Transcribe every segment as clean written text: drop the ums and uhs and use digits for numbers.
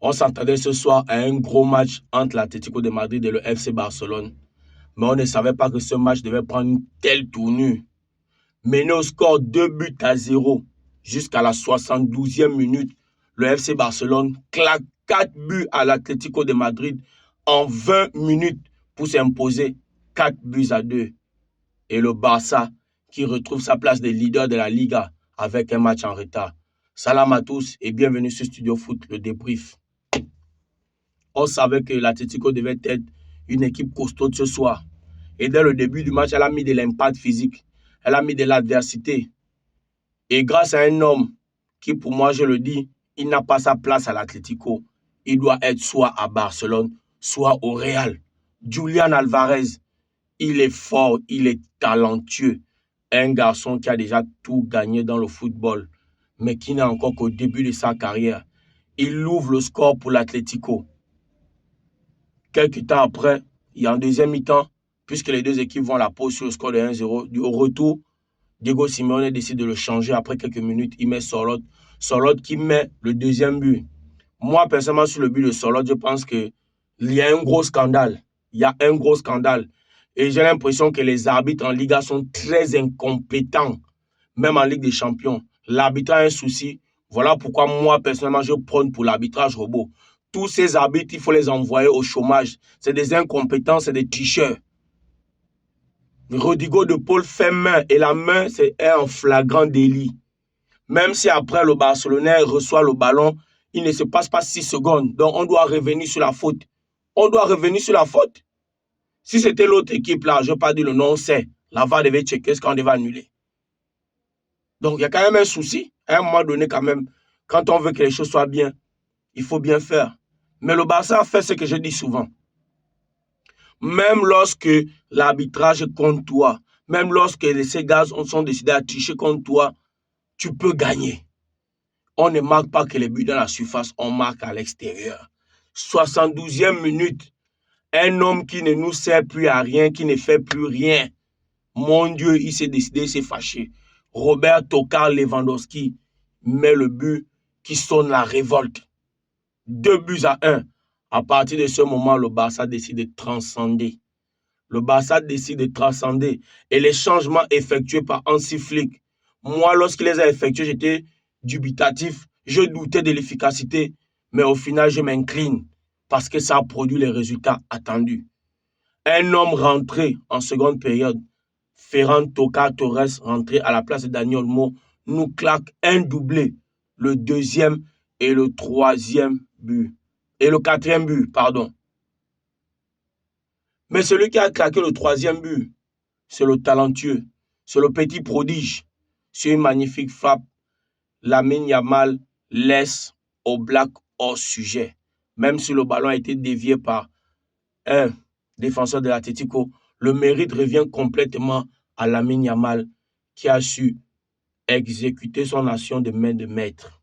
On s'attendait ce soir à un gros match entre l'Atlético de Madrid et le FC Barcelone. Mais on ne savait pas que ce match devait prendre une telle tournure. Mené au score 2-0 jusqu'à la 72e minute, le FC Barcelone claque 4 buts à l'Atlético de Madrid en 20 minutes pour s'imposer 4-2. Et le Barça qui retrouve sa place de leader de la Liga avec un match en retard. Salam à tous et bienvenue sur Studio Foot, le débrief. On savait que l'Atlético devait être une équipe costaud ce soir. Et dès le début du match, elle a mis de l'impact physique. Elle a mis de l'adversité. Et grâce à un homme qui, pour moi, je le dis, il n'a pas sa place à l'Atlético. Il doit être soit à Barcelone, soit au Real. Julián Álvarez, il est fort, il est talentueux. Un garçon qui a déjà tout gagné dans le football, mais qui n'est encore qu'au début de sa carrière. Il ouvre le score pour l'Atlético. Quelques temps après, il y a un deuxième mi-temps, puisque les deux équipes vont à la pause sur le score de 1-0. Au retour, Diego Simeone décide de le changer après quelques minutes. Il met Sorloth. Sorloth qui met le deuxième but. Moi, personnellement, sur le but de Sorloth, je pense qu'il y a un gros scandale. Il y a un gros scandale. Et j'ai l'impression que les arbitres en Liga sont très incompétents, même en Ligue des Champions. L'arbitre a un souci. Voilà pourquoi moi, personnellement, je prône pour l'arbitrage robot. Tous ces arbitres, il faut les envoyer au chômage. C'est des incompétents, c'est des tricheurs. Rodrigo de Paul fait main et la main, c'est un flagrant délit. Même si après le Barcelonais reçoit le ballon, il ne se passe pas 6 secondes. Donc on doit revenir sur la faute. On doit revenir sur la faute. Si c'était l'autre équipe là, je n'ai pas dit le nom, on sait. La VAR devait checker ce qu'on devait annuler. Donc il y a quand même un souci. À un moment donné, quand même, quand on veut que les choses soient bien, il faut bien faire. Mais le Barça a fait ce que je dis souvent. Même lorsque l'arbitrage est contre toi, même lorsque ces gars sont décidés à tricher contre toi, tu peux gagner. On ne marque pas que les buts dans la surface, on marque à l'extérieur. 72e minute, un homme qui ne nous sert plus à rien, qui ne fait plus rien. Mon Dieu, il s'est décidé, il s'est fâché. Robert Tokar Lewandowski met le but qui sonne la révolte. 2-1. À partir de ce moment, le Barça décide de transcender. Le Barça décide de transcender. Et les changements effectués par Hansi Flick, moi, lorsqu'il les a effectués, j'étais dubitatif. Je doutais de l'efficacité. Mais au final, je m'incline parce que ça a produit les résultats attendus. Un homme rentré en seconde période, Ferran Torres rentré à la place de Dani Olmo, nous claque un doublé. Le deuxième et le troisième but. Et le quatrième but, pardon. Mais celui qui a claqué le troisième but, c'est le talentueux, c'est le petit prodige. C'est une magnifique frappe. Lamine Yamal laisse Oblak hors sujet. Même si le ballon a été dévié par un défenseur de l'Atlético, le mérite revient complètement à Lamine Yamal qui a su exécuter son action de main de maître.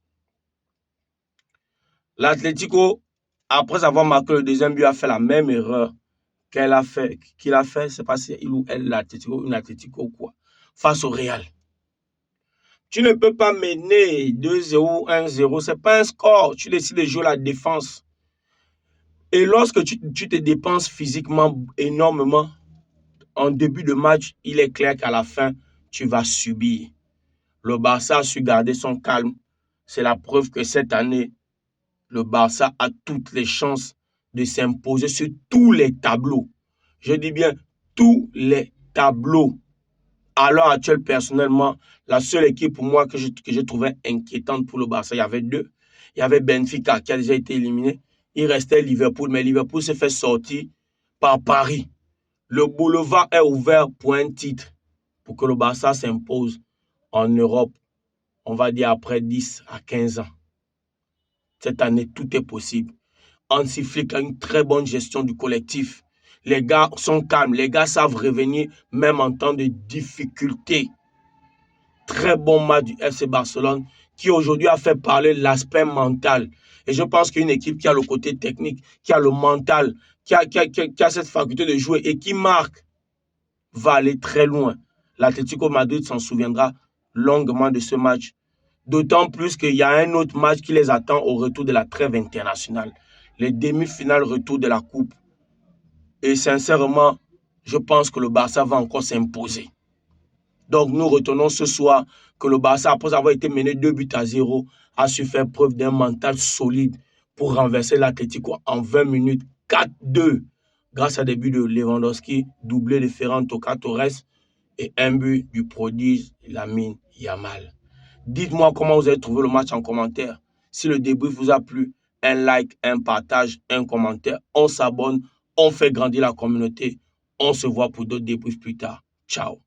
L'Atlético, après avoir marqué le deuxième but, a fait la même erreur qu'il a fait, c'est pas si il ou elle l'Atlético, une Atlético ou quoi, face au Real. Tu ne peux pas mener 2-0, 1-0, c'est pas un score, tu décides de jouer la défense. Et lorsque tu te dépenses physiquement énormément, en début de match, il est clair qu'à la fin, tu vas subir. Le Barça a su garder son calme. C'est la preuve que cette année, le Barça a toutes les chances de s'imposer sur tous les tableaux. Je dis bien tous les tableaux. À l'heure actuelle, personnellement, la seule équipe pour moi que je trouvais inquiétante pour le Barça, il y avait deux. Il y avait Benfica qui a déjà été éliminé. Il restait Liverpool, mais Liverpool s'est fait sortir par Paris. Le boulevard est ouvert pour un titre, pour que le Barça s'impose en Europe, on va dire après 10 à 15 ans. Cette année, tout est possible. Hansi Flick a une très bonne gestion du collectif. Les gars sont calmes, les gars savent revenir même en temps de difficulté. Très bon match du FC Barcelone qui aujourd'hui a fait parler l'aspect mental. Et je pense qu'une équipe qui a le côté technique, qui a le mental, qui a cette faculté de jouer et qui marque, va aller très loin. L'Atlético Madrid s'en souviendra longuement de ce match. D'autant plus qu'il y a un autre match qui les attend au retour de la trêve internationale. Les demi-finales retour de la Coupe. Et sincèrement, je pense que le Barça va encore s'imposer. Donc nous retenons ce soir que le Barça, après avoir été mené 2-0, a su faire preuve d'un mental solide pour renverser l'Atlético en 20 minutes, 4-2, grâce à des buts de Lewandowski, doublé de Ferran Torres et un but du prodige Lamine Yamal. Dites-moi comment vous avez trouvé le match en commentaire. Si le débrief vous a plu, un like, un partage, un commentaire, on s'abonne, on fait grandir la communauté. On se voit pour d'autres débriefs plus tard. Ciao.